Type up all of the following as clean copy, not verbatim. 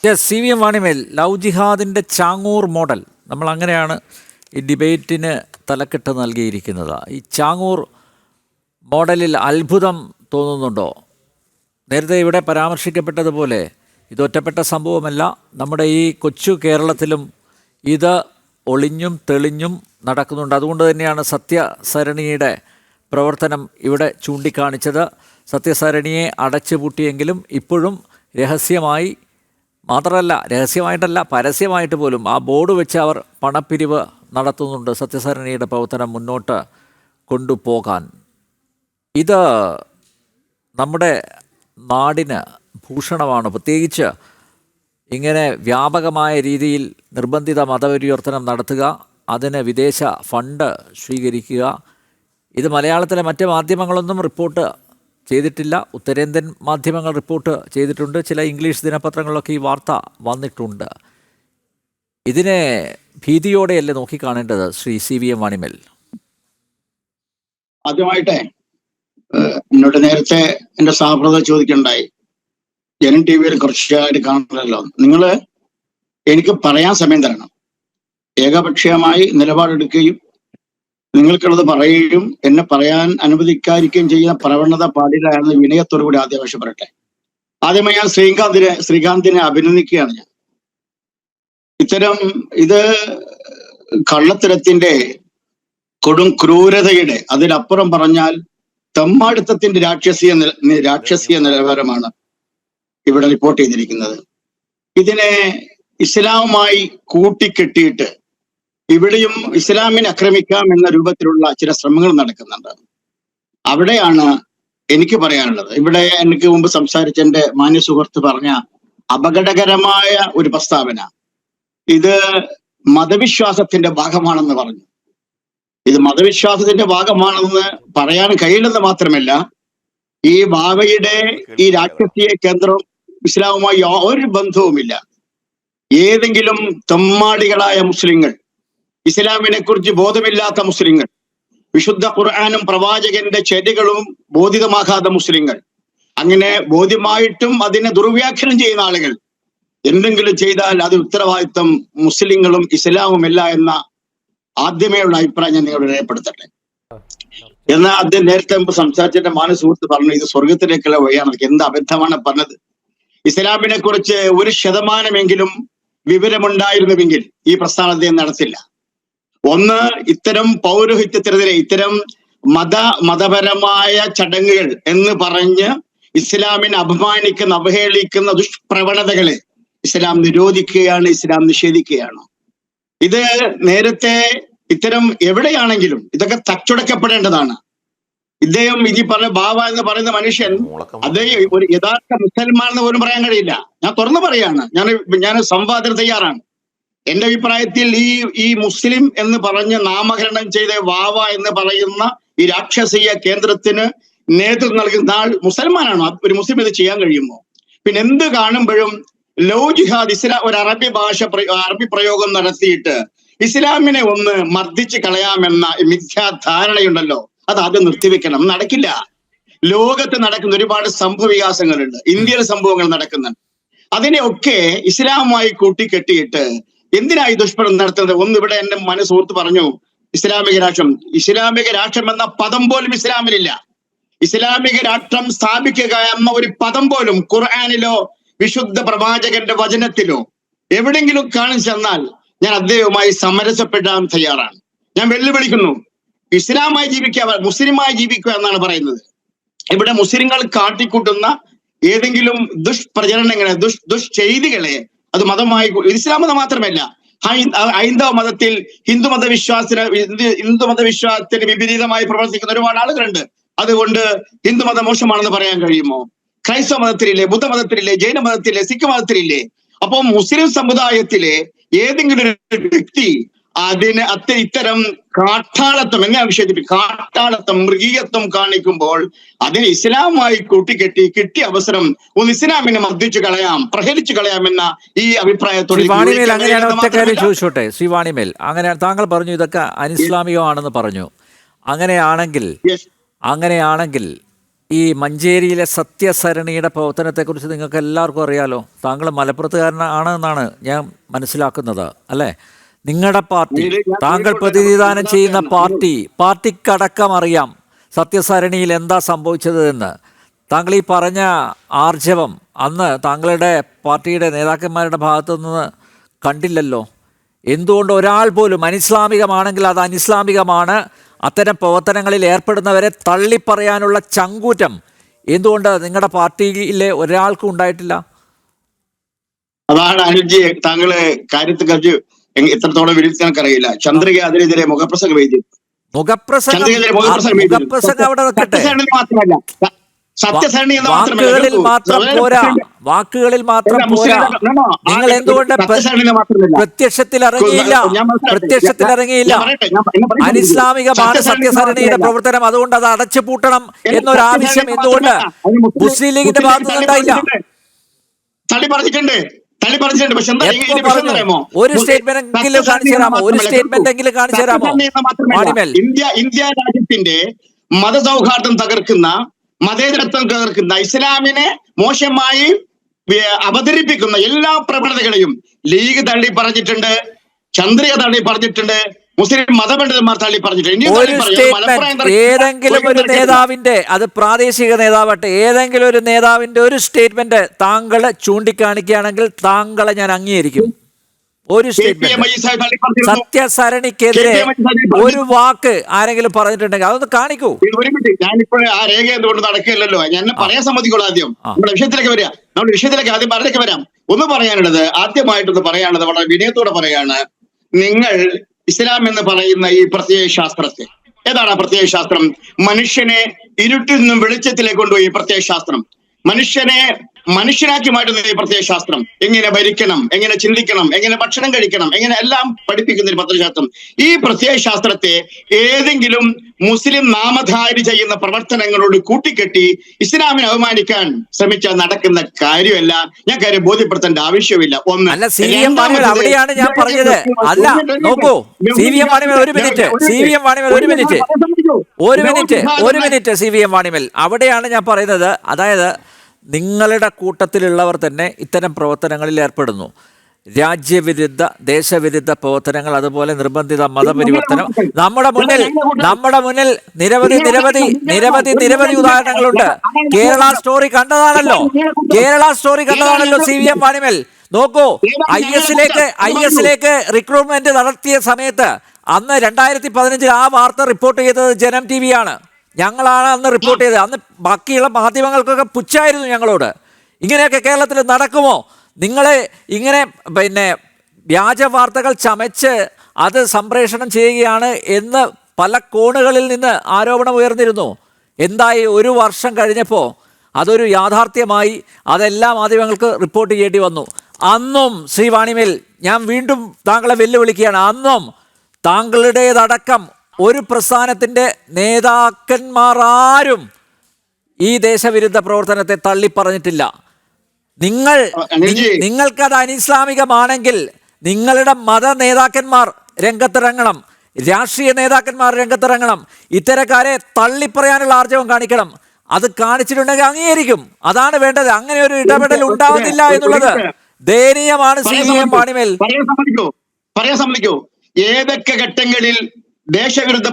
Yes, C V M Vanimel, love ജിഹാദിൻ്റെ Changur model, നമ്മൾ അങ്ങനെയാണ് ഈ ഡിബേറ്റിന് തലക്കെട്ട് നൽകിയിരിക്കുന്നത്. ഈ ചാങ്ങൂർ മോഡലിൽ അത്ഭുതം തോന്നുന്നുണ്ടോ? നേരത്തെ ഇവിടെ പരാമർശിക്കപ്പെട്ടതുപോലെ ഇതൊറ്റപ്പെട്ട സംഭവമല്ല. നമ്മുടെ ഈ കൊച്ചു കേരളത്തിലും ഇത് ഒളിഞ്ഞും തെളിഞ്ഞും നടക്കുന്നുണ്ട്. അതുകൊണ്ട് തന്നെയാണ് സത്യസരണിയുടെ പ്രവർത്തനം ഇവിടെ ചൂണ്ടിക്കാണിച്ചത്. സത്യസരണിയെ അടച്ചുപൂട്ടിയെങ്കിലും ഇപ്പോഴും രഹസ്യമായി, മാത്രമല്ല രഹസ്യമായിട്ടല്ല, പരസ്യമായിട്ട് പോലും ആ ബോർഡ് വെച്ച് അവർ പണപ്പിരിവ് നടത്തുന്നുണ്ട് സത്യസരണിയുടെ പ്രവർത്തനം മുന്നോട്ട് കൊണ്ടുപോകാൻ. ഇത് നമ്മുടെ നാടിന് ഭൂഷണമാണ്. പ്രത്യേകിച്ച് ഇങ്ങനെ വ്യാപകമായ രീതിയിൽ നിർബന്ധിത മതപരിവർത്തനം നടത്തുക, അതിന് വിദേശ ഫണ്ട് സ്വീകരിക്കുക. ഇത് മലയാളത്തിലെ മറ്റ് മാധ്യമങ്ങളൊന്നും റിപ്പോർട്ട് ചെയ്തിട്ടില്ല. ഉത്തരേന്ത്യൻ മാധ്യമങ്ങൾ റിപ്പോർട്ട് ചെയ്തിട്ടുണ്ട്. ചില ഇംഗ്ലീഷ് ദിനപത്രങ്ങളിലൊക്കെ ഈ വാർത്ത വന്നിട്ടുണ്ട്. ഇതിനെ ഭീതിയോടെയല്ലേ നോക്കിക്കാണേണ്ടത് Shri C V M Vanimel? ആദ്യമായിട്ടേ എന്നോട് നേരത്തെ എന്റെ സഹപ്രവർത്തകർ ചോദിക്കണ്ടായി, ജനം ടി വിയിൽ കുറച്ചായിട്ട് കാണണമല്ലോ, നിങ്ങള് എനിക്ക് പറയാൻ സമയം തരണം. ഏകപക്ഷീയമായി നിലപാടെടുക്കുകയും നിങ്ങൾക്കുള്ളത് പറയുകയും എന്നെ പറയാൻ അനുവദിക്കാതിരിക്കുകയും ചെയ്യുന്ന പ്രവണത പാടില്ല എന്ന് വിനയത്തോടു കൂടി ആദ്യം ആവശ്യപ്പെടട്ടെ. ആദ്യമായി ഞാൻ ശ്രീകാന്തിനെ അഭിനന്ദിക്കുകയാണ്. ഞാൻ ഇത് കള്ളത്തരത്തിന്റെ കൊടും ക്രൂരതയുടെ, അതിലപ്പുറം പറഞ്ഞാൽ തെമ്മാടിത്തത്തിന്റെ രാക്ഷസീയ നിലവാരമാണ് ഇവിടെ റിപ്പോർട്ട് ചെയ്തിരിക്കുന്നത്. ഇതിനെ ഇസ്ലാമുമായി കൂട്ടിക്കെട്ടിയിട്ട് ഇവിടെയും ഇസ്ലാമിനെ ആക്രമിക്കാം എന്ന രൂപത്തിലുള്ള ചില ശ്രമങ്ങൾ നടക്കുന്നുണ്ട്. അവിടെയാണ് എനിക്ക് പറയാനുള്ളത്. ഇവിടെ എനിക്ക് മുമ്പ് സംസാരിച്ച എന്റെ മാന്യ സുഹൃത്ത് പറഞ്ഞ അപകടകരമായ ഒരു പ്രസ്താവന, ഇത് മതവിശ്വാസത്തിന്റെ ഭാഗമാണെന്ന് പറഞ്ഞു. ഇത് മതവിശ്വാസത്തിന്റെ ഭാഗമാണെന്ന് പറയാൻ കഴിയില്ലെന്ന് മാത്രമല്ല, ഈ ബാബയുടെ ഈ രാഷ്ട്രീയ കേന്ദ്രം ഇസ്ലാമുമായി ഒരു ബന്ധവുമില്ല. ഏതെങ്കിലും തെമ്മാടികളായ മുസ്ലിങ്ങൾ, ഇസ്ലാമിനെ കുറിച്ച് ബോധമില്ലാത്ത മുസ്ലിങ്ങൾ, വിശുദ്ധ ഖുർആനും പ്രവാചകന്റെ ചര്യകളും ബോധിതമാകാത്ത മുസ്ലിങ്ങൾ, അങ്ങനെ ബോധ്യമായിട്ടും അതിനെ ദുർവ്യാഖ്യാനം ചെയ്യുന്ന ആളുകൾ എന്തെങ്കിലും ചെയ്താൽ അത് ഉത്തരവാദിത്വം മുസ്ലിങ്ങളും ഇസ്ലാമുമല്ല എന്ന ആദ്യമേ ഉള്ള അഭിപ്രായം ഞാൻ നിങ്ങളോട് രേഖപ്പെടുത്തട്ടെ. എന്നാൽ അദ്ദേഹം നേരത്തെ മുമ്പ് സംസാരിച്ചിട്ട് സുഹൃത്ത് പറഞ്ഞു, ഇത് സ്വർഗത്തിലേക്കുള്ള വഴിയാണ്. എന്ത് അബദ്ധമാണ് പറഞ്ഞത്. ഇസ്ലാമിനെ കുറിച്ച് 1% വിവരമുണ്ടായിരുന്നുവെങ്കിൽ ഈ പ്രസ്ഥാനം അദ്ദേഹം നടത്തില്ല. ഒന്ന്, ഇത്തരം പൗരോഹിത്യത്തിനെതിരെ, ഇത്തരം മതപരമായ ചടങ്ങുകൾ എന്ന് പറഞ്ഞ് ഇസ്ലാമിനെ അപമാനിക്കുന്ന, അവഹേളിക്കുന്ന ദുഷ്പ്രവണതകളെ ഇസ്ലാം നിരോധിക്കുകയാണ്, ഇസ്ലാം നിഷേധിക്കുകയാണ്. ഇത് നേരത്തെ ഇത്തരം എവിടെയാണെങ്കിലും ഇതൊക്കെ തച്ചുടക്കപ്പെടേണ്ടതാണ്. ഇദ്ദേഹം ഈ പറഞ്ഞ ബാബ എന്ന് പറയുന്ന മനുഷ്യൻ, അദ്ദേഹം ഒരു യഥാർത്ഥ മുസൽമാൻ എന്ന് പോലും പറയാൻ കഴിയില്ല. ഞാൻ തുറന്നു പറയാണ്, ഞാൻ സംവാദത്തിന് തയ്യാറാണ്. എന്റെ അഭിപ്രായത്തിൽ ഈ മുസ്ലിം എന്ന് പറഞ്ഞ് നാമകരണം ചെയ്ത വാവ എന്ന് പറയുന്ന ഈ രാക്ഷസീയ കേന്ദ്രത്തിന് നേതൃത്വം നൽകുന്ന ആൾ മുസൽമാനാണോ? ഒരു മുസ്ലിം ഇത് ചെയ്യാൻ കഴിയുമോ? പിന്നെ എന്ത് കാണുമ്പോഴും ലവ് ജിഹാദ്, ഒരു അറബി പ്രയോഗം നടത്തിയിട്ട് ഇസ്ലാമിനെ ഒന്ന് മർദ്ദിച്ച് കളയാമെന്ന മിഥ്യാധാരണയുണ്ടല്ലോ, അത് ആദ്യം നിർത്തിവെക്കണം. നടക്കില്ല. ലോകത്ത് നടക്കുന്ന ഒരുപാട് സംഭവ വികാസങ്ങളുണ്ട്, ഇന്ത്യയിലെ സംഭവങ്ങൾ നടക്കുന്നുണ്ട്. അതിനെയൊക്കെ ഇസ്ലാമുമായി കൂട്ടിക്കെട്ടിയിട്ട് എന്തിനായി ദുഷ്പ്രചരണം നടത്തുന്നത്? ഒന്ന്, ഇവിടെ എന്റെ സുഹൃത്ത് പറഞ്ഞു ഇസ്ലാമിക രാഷ്ട്രം എന്ന പദം പോലും ഇസ്ലാമിലില്ല. ഇസ്ലാമിക രാഷ്ട്രം സ്ഥാപിക്കുക എന്ന ഒരു പദം പോലും ഖുർആനിലോ വിശുദ്ധ പ്രവാചകന്റെ വചനത്തിലോ എവിടെങ്കിലും കാണിച്ചു തന്നാൽ ഞാൻ അദ്ദേഹവുമായി സമരസപ്പെടാൻ തയ്യാറാണ്. ഞാൻ വെല്ലുവിളിക്കുന്നു. ഇസ്ലാമായി ജീവിക്കുക, മുസ്ലിമായി ജീവിക്കുക എന്നാണ് പറയുന്നത്. ഇവിടെ മുസ്ലിങ്ങൾ കാട്ടിക്കൂട്ടുന്ന ഏതെങ്കിലും ദുഷ്പ്രചരണങ്ങളെ, ദുഷ്ചെയ്തികളെ അത് മതമായി, ഇസ്ലാം മതം മാത്രമല്ല, ഹൈന്ദവ മതത്തിൽ ഹിന്ദു മതവിശ്വാസത്തിന് വിപരീതമായി പ്രവർത്തിക്കുന്ന ഒരുപാട് ആളുകളുണ്ട്. അതുകൊണ്ട് ഹിന്ദു മതം മോശമാണെന്ന് പറയാൻ കഴിയുമോ? ക്രൈസ്തവ മതത്തിലില്ലേ, ബുദ്ധമതത്തിലില്ലേ, ജൈന മതത്തിലെ, സിഖ് മതത്തിലില്ലേ? അപ്പൊ മുസ്ലിം സമുദായത്തിലെ ഏതെങ്കിലും ഒരു വ്യക്തി ഇത്തരം കാട്ടാളത്വം, എന്നെ വിശേഷിപ്പിക്കും, കാട്ടാളത്വം, മൃഗീയത്വം കാണിക്കുമ്പോൾ അതിന് ഇസ്ലാമായി കൂട്ടിക്കെട്ടി കിട്ടിയ അവസരം ഒന്ന് ഇസ്ലാമിനെ മർദ്ദിച്ചു കളയാം, പ്രഹരിച്ചു കളയാം എന്ന ഈ അഭിപ്രായത്തോടെ ചോദിച്ചോട്ടെ ശ്രീ വാണിമേൽ, അങ്ങനെ താങ്കൾ പറഞ്ഞു ഇതൊക്കെ അനിസ്ലാമികമാണെന്ന് പറഞ്ഞു. അങ്ങനെയാണെങ്കിൽ ഈ മഞ്ചേരിയിലെ സത്യസരണിയുടെ പ്രവർത്തനത്തെക്കുറിച്ച് നിങ്ങൾക്ക് എല്ലാവർക്കും അറിയാലോ. താങ്കൾ മലപ്പുറത്തുകാരനാണ് എന്നാണ് ഞാൻ മനസ്സിലാക്കുന്നത്, അല്ലേ? നിങ്ങളുടെ പാർട്ടി, താങ്കൾ പ്രതിനിധാനം ചെയ്യുന്ന പാർട്ടിക്കടക്കം അറിയാം സത്യസരണിയിൽ എന്താ സംഭവിച്ചത് എന്ന്. താങ്കൾ ഈ പറഞ്ഞ ആർജവം അന്ന് താങ്കളുടെ പാർട്ടിയുടെ നേതാക്കന്മാരുടെ ഭാഗത്തു നിന്ന് കണ്ടില്ലല്ലോ. എന്തുകൊണ്ട് ഒരാൾ പോലും അനിസ്ലാമികമാണെങ്കിൽ അത് അനിസ്ലാമികമാണ്, അത്തരം പ്രവർത്തനങ്ങളിൽ ഏർപ്പെടുന്നവരെ തള്ളിപ്പറയാനുള്ള ചങ്കൂറ്റം എന്തുകൊണ്ട് നിങ്ങളുടെ പാർട്ടിയിലെ ഒരാൾക്കും ഉണ്ടായിട്ടില്ല? അതാണ് അനുജി, താങ്കള് കാര്യത്തെ കുറിച്ച് എത്രത്തോളം വിളിച്ച് എനിക്കറിയില്ല. ചന്ദ്രിക അതിനെതിരെ മുഖപ്രസംഗം എഴുതി. മുഖപ്രസംഗം അവിടെ നിൽക്കട്ടെ. മാത്രമല്ല വാക്കുകളിൽ മാത്രം പോരാ. നിങ്ങൾ എന്തുകൊണ്ട് പ്രത്യക്ഷത്തിൽ ഇറങ്ങിയില്ല? അനിസ്ലാമികമാണ് സത്യസരണിയുടെ പ്രവർത്തനം, അതുകൊണ്ട് അത് അടച്ചുപൂട്ടണം എന്നൊരാവശ്യം എന്തുകൊണ്ട് മുസ്ലിം ലീഗിന്റെ ഭാഗത്ത് നിന്നുണ്ടായില്ല? ഒരു സ്റ്റേറ്റ്മെന്റ് കാണിച്ചു തരാമോ? ഇന്ത്യ രാജ്യത്തിന്റെ മതസൗഹാർദ്ദം തകർക്കുന്ന, മതേതരത്വം തകർക്കുന്ന, ഇസ്ലാമിനെ മോശമായി അവതരിപ്പിക്കുന്ന എല്ലാ പ്രവണതകളെയും ലീഗ് തള്ളി പറഞ്ഞിട്ടുണ്ട്, ചന്ദ്രിക തള്ളി പറഞ്ഞിട്ടുണ്ട്, മുസ്ലിം മതപണ്ഡിതന്മാർ തള്ളി പറഞ്ഞിട്ടുണ്ട്. ഏതെങ്കിലും ഒരു നേതാവിന്റെ, അത് പ്രാദേശിക നേതാവട്ടെ, ഏതെങ്കിലും ഒരു നേതാവിന്റെ ഒരു സ്റ്റേറ്റ്മെന്റ് താങ്കൾ ചൂണ്ടിക്കാണിക്കുകയാണെങ്കിൽ താങ്കളെ ഞാൻ അംഗീകരിക്കും. ഒരു സ്റ്റേറ്റ്മെന്റ് സത്യസരണിക്കെതിരെ ഒരു വാക്ക് ആരെങ്കിലും പറഞ്ഞിട്ടുണ്ടെങ്കിൽ അതൊന്ന് കാണിക്കൂ. ഞാനിപ്പോൾ ആ രേഖ എന്തുകൊണ്ട് നടക്കില്ലല്ലോ, ഞാൻ പറയാൻ സമ്മതിക്കുള്ളൂ. ആദ്യം നമ്മുടെ വിഷയത്തിലേക്ക് ആദ്യം പറഞ്ഞിലേക്ക് വരാം. ഒന്ന് പറയാനുള്ളത്, ആദ്യമായിട്ടൊന്ന് പറയാനുള്ളത് വളരെ വിനയത്തോടെ പറയാണ്, നിങ്ങൾ ഇസ്ലാം എന്ന് പറയുന്ന ഈ പ്രത്യയ ശാസ്ത്രത്തെ, ഏതാണ് ആ പ്രത്യയ ശാസ്ത്രം? മനുഷ്യനെ ഇരുട്ടിൽ നിന്നും വെളിച്ചത്തിലേക്ക് കൊണ്ടുപോയി ഈ പ്രത്യയ ശാസ്ത്രം, മനുഷ്യനെ മനുഷ്യനാക്കി മാറ്റുന്ന ഈ പ്രത്യയ ശാസ്ത്രം, എങ്ങനെ ഭരിക്കണം, എങ്ങനെ ചിന്തിക്കണം, എങ്ങനെ ഭക്ഷണം കഴിക്കണം, എങ്ങനെ എല്ലാം പഠിപ്പിക്കുന്ന ഒരു പ്രത്യയശാസ്ത്രം. ഈ പ്രത്യയശാസ്ത്രത്തെ ഏതെങ്കിലും മുസ്ലിം നാമധാരി ചെയ്യുന്ന പ്രവർത്തനങ്ങളോട് കൂട്ടിക്കെട്ടി ഇസ്ലാമിനെ അവമാനിക്കാൻ ശ്രമിച്ചാൽ നടക്കുന്ന കാര്യമല്ല. ഞാൻ കാര്യം ബോധ്യപ്പെടുത്തേണ്ട ആവശ്യമില്ല. ഒന്ന്, അവിടെയാണ് ഞാൻ പറഞ്ഞത്. അല്ല, നോക്കൂ, ഒരു minute C V M Vanimel, അവിടെയാണ് ഞാൻ പറയുന്നത്. അതായത് നിങ്ങളുടെ കൂട്ടത്തിലുള്ളവർ തന്നെ ഇത്തരം പ്രവർത്തനങ്ങളിൽ ഏർപ്പെടുന്നു. രാജ്യവിരുദ്ധ, ദേശവിരുദ്ധ പ്രവർത്തനങ്ങൾ, അതുപോലെ നിർബന്ധിത മതപരിവർത്തനം. നമ്മുടെ മുന്നിൽ നിരവധി ഉദാഹരണങ്ങളുണ്ട്. കേരള സ്റ്റോറി കണ്ടതാണല്ലോ സി വി എം വാണിമേൽ. നോക്കൂ, ഐ എസിലേക്ക് റിക്രൂട്ട്മെന്റ് നടത്തിയ സമയത്ത് അന്ന് 2015 ആ വാർത്ത റിപ്പോർട്ട് ചെയ്തത് ജനം ടി വി ആണ്. ഞങ്ങളാണ് അന്ന് റിപ്പോർട്ട് ചെയ്തത്. അന്ന് ബാക്കിയുള്ള മാധ്യമങ്ങൾക്കൊക്കെ പുച്ഛായിരുന്നു ഞങ്ങളോട്. ഇങ്ങനെയൊക്കെ കേരളത്തിൽ നടക്കുമോ? നിങ്ങളെ ഇങ്ങനെ വ്യാജ വാർത്തകൾ ചമച്ച് അത് സംപ്രേഷണം ചെയ്യുകയാണ് എന്ന് പല കോണുകളിൽ നിന്ന് ആരോപണം ഉയർന്നിരുന്നു. എന്തായി? ഒരു വർഷം കഴിഞ്ഞപ്പോൾ അതൊരു യാഥാർത്ഥ്യമായി. അതെല്ലാ മാധ്യമങ്ങൾക്ക് റിപ്പോർട്ട് ചെയ്യേണ്ടി വന്നു. അന്നും ശ്രീ വാണിമേൽ, ഞാൻ വീണ്ടും താങ്കളെ വെല്ലുവിളിക്കുകയാണ്, അന്നും താങ്കളുടേതടക്കം ഒരു പ്രസ്ഥാനത്തിൻ്റെ നേതാക്കന്മാർ ആരും ഈ ദേശവിരുദ്ധ പ്രവർത്തനത്തെ തള്ളിപ്പറഞ്ഞിട്ടില്ല. നിങ്ങൾക്കത് അനിസ്ലാമികമാണെങ്കിൽ നിങ്ങളുടെ മത നേതാക്കന്മാർ രംഗത്തിറങ്ങണം, രാഷ്ട്രീയ നേതാക്കന്മാർ രംഗത്തിറങ്ങണം, ഇത്തരക്കാരെ തള്ളിപ്പറയാനുള്ള ആർജവം കാണിക്കണം. അത് കാണിച്ചിട്ടുണ്ടെങ്കിൽ അംഗീകരിക്കും. അതാണ് വേണ്ടത്. അങ്ങനെ ഒരു ഇടപെടൽ ഉണ്ടാവുന്നില്ല എന്നുള്ളത് ദയനീയമാണ്. സി വി എം വാണിമേൽ, പറയാൻ സമ്മതിക്കോ? ഏതൊക്കെ ഘട്ടങ്ങളിൽ ദേശവിരുദ്ധ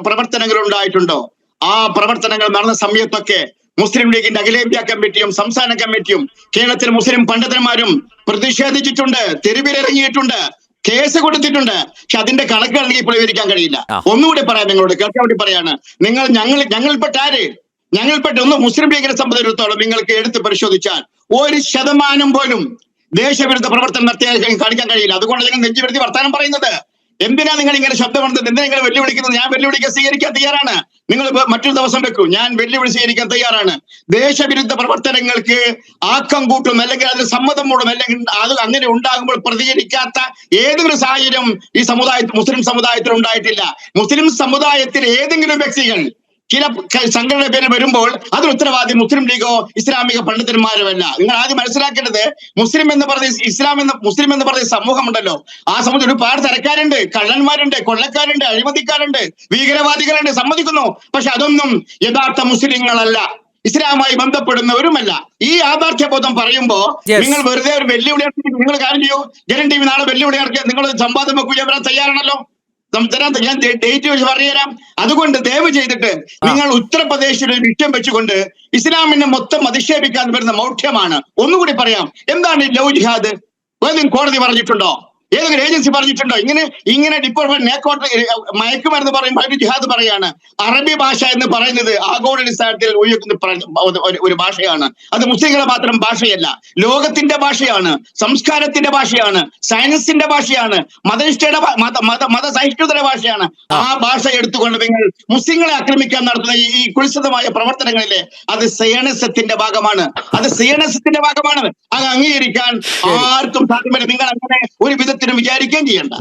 പ്രവർത്തനങ്ങൾ ഉണ്ടായിട്ടുണ്ടോ, ആ പ്രവർത്തനങ്ങൾ നടന്ന സമയത്തൊക്കെ മുസ്ലിം ലീഗിന്റെ അഖിലേന്ത്യാ കമ്മിറ്റിയും സംസ്ഥാന കമ്മിറ്റിയും കേരളത്തിലെ മുസ്ലിം പണ്ഡിതന്മാരും പ്രതിഷേധിച്ചിട്ടുണ്ട്, തെരുവിലിറങ്ങിയിട്ടുണ്ട്, കേസ് കൊടുത്തിട്ടുണ്ട്. പക്ഷെ അതിന്റെ കണക്കുകൾ ഇപ്പോൾ വിവരിക്കാൻ കഴിയില്ല. ഒന്നുകൂടി പറയാം, നിങ്ങളോട് കേൾക്കാൻ വേണ്ടി പറയാണ്. ഞങ്ങളിൽപ്പെട്ട ആര്? ഞങ്ങളിൽപ്പെട്ട ഒന്ന് മുസ്ലിം ലീഗിനെ സംബന്ധിച്ചിടത്തോളം നിങ്ങൾക്ക് എടുത്ത് പരിശോധിച്ചാൽ 1% പോലും ദേശവിരുദ്ധ പ്രവർത്തനം നടത്തിയാൽ കാണിക്കാൻ കഴിയില്ല. അതുകൊണ്ട് നിങ്ങൾ നെഞ്ചുവരുത്തി വർത്താനം പറയുന്നത്. എന്തിനാ നിങ്ങൾ ഇങ്ങനെ ശബ്ദമുണ്ട്? എന്തിനാ നിങ്ങൾ വെല്ലുവിളിക്കുന്നത്? ഞാൻ വെല്ലുവിളിക്കാൻ സ്വീകരിക്കാൻ തയ്യാറാണ്. നിങ്ങൾ മറ്റൊരു ദിവസം വെക്കൂ, ഞാൻ വെല്ലുവിളി സ്വീകരിക്കാൻ തയ്യാറാണ്. ദേശവിരുദ്ധ പ്രവർത്തനങ്ങൾക്ക് ആക്കം കൂട്ടും, അല്ലെങ്കിൽ അതിന് സമ്മതം മൂടും, അല്ലെങ്കിൽ അത് അങ്ങനെ ഉണ്ടാകുമ്പോൾ പ്രതികരിക്കാത്ത ഏതൊരു സാഹചര്യം ഈ മുസ്ലിം സമുദായത്തിൽ ഉണ്ടായിട്ടില്ല. മുസ്ലിം സമുദായത്തിൽ ഏതെങ്കിലും വ്യക്തികൾ ചില സംഘടന പേരിൽ വരുമ്പോൾ അതിന് ഉത്തരവാദി മുസ്ലിം ലീഗോ ഇസ്ലാമിക പണ്ഡിതന്മാരുമല്ല. നിങ്ങൾ ആദ്യം മനസ്സിലാക്കേണ്ടത് മുസ്ലിം എന്ന് പറഞ്ഞ സമൂഹമുണ്ടല്ലോ, ആ സമൂഹത്തിൽ ഒരുപാട് തരക്കാരുണ്ട്, കള്ളന്മാരുണ്ട്, കൊള്ളക്കാരുണ്ട്, അഴിമതിക്കാരുണ്ട്, ഭീകരവാദികളുണ്ട്, സമ്മതിക്കുന്നു. പക്ഷെ അതൊന്നും യഥാർത്ഥ മുസ്ലിങ്ങളല്ല, ഇസ്ലാമായി ബന്ധപ്പെടുന്നവരുമല്ല. ഈ യാഥാർത്ഥ്യബോധം പറയുമ്പോ നിങ്ങൾ വെറുതെ ഒരു വെല്ലുവിളി നിങ്ങൾ കാര്യം ചെയ്യൂ. ജനൻ ടി വി നാളെ വെല്ലുവിളി ഇറക്കിയാൽ നിങ്ങൾ സംവാദം വെക്കുകയും വരാൻ തയ്യാറാണല്ലോ. ഞാൻ ഡേറ്റ് വെച്ച് പറഞ്ഞുതരാം. അതുകൊണ്ട് ദയവ് ചെയ്തിട്ട് നിങ്ങൾ ഉത്തർപ്രദേശിൽ ഒരു വിഷയം വെച്ചുകൊണ്ട് ഇസ്ലാമിനെ മൊത്തം അധിക്ഷേപിക്കാൻ വരുന്ന മൗഢ്യമാണ്. ഒന്നുകൂടി പറയാം, എന്താണ് ലവ് ജിഹാദ്? ഏതെങ്കിലും കോടതി പറഞ്ഞിട്ടുണ്ടോ? ഏതെങ്കിലും ഏജൻസി പറഞ്ഞിട്ടുണ്ടോ? ഇങ്ങനെ ഡിപ്പാർട്ട്മെന്റ് മയക്കുമരുന്ന് പറയുമ്പോൾ ജിഹാദ് പറയാണ്. അറബി ഭാഷ എന്ന് പറയുന്നത് ആഗോളടിസ്ഥാനത്തിൽ ഒരു ഭാഷയാണ്. അത് മുസ്ലിങ്ങളെ മാത്രം ഭാഷയല്ല, ലോകത്തിന്റെ ഭാഷയാണ്, സംസ്കാരത്തിന്റെ ഭാഷയാണ്, സയൻസിന്റെ ഭാഷയാണ്, മതസഹിഷ്ണുതയുടെ ഭാഷയാണ്. ആ ഭാഷ എടുത്തുകൊണ്ട് നിങ്ങൾ മുസ്ലിങ്ങളെ ആക്രമിക്കാൻ നടത്തുന്ന ഈ കുൽസിതമായ പ്രവർത്തനങ്ങളിലെ അത് സയനസത്തിന്റെ ഭാഗമാണ്. അത് സയനസത്തിന്റെ ഭാഗമാണ്. അത് അംഗീകരിക്കാൻ ആർക്കും സാധ്യമല്ല. നിങ്ങൾ അങ്ങനെ ഒരു വിധത്തിലും വിചാരിക്കുകയും ചെയ്യണ്ട.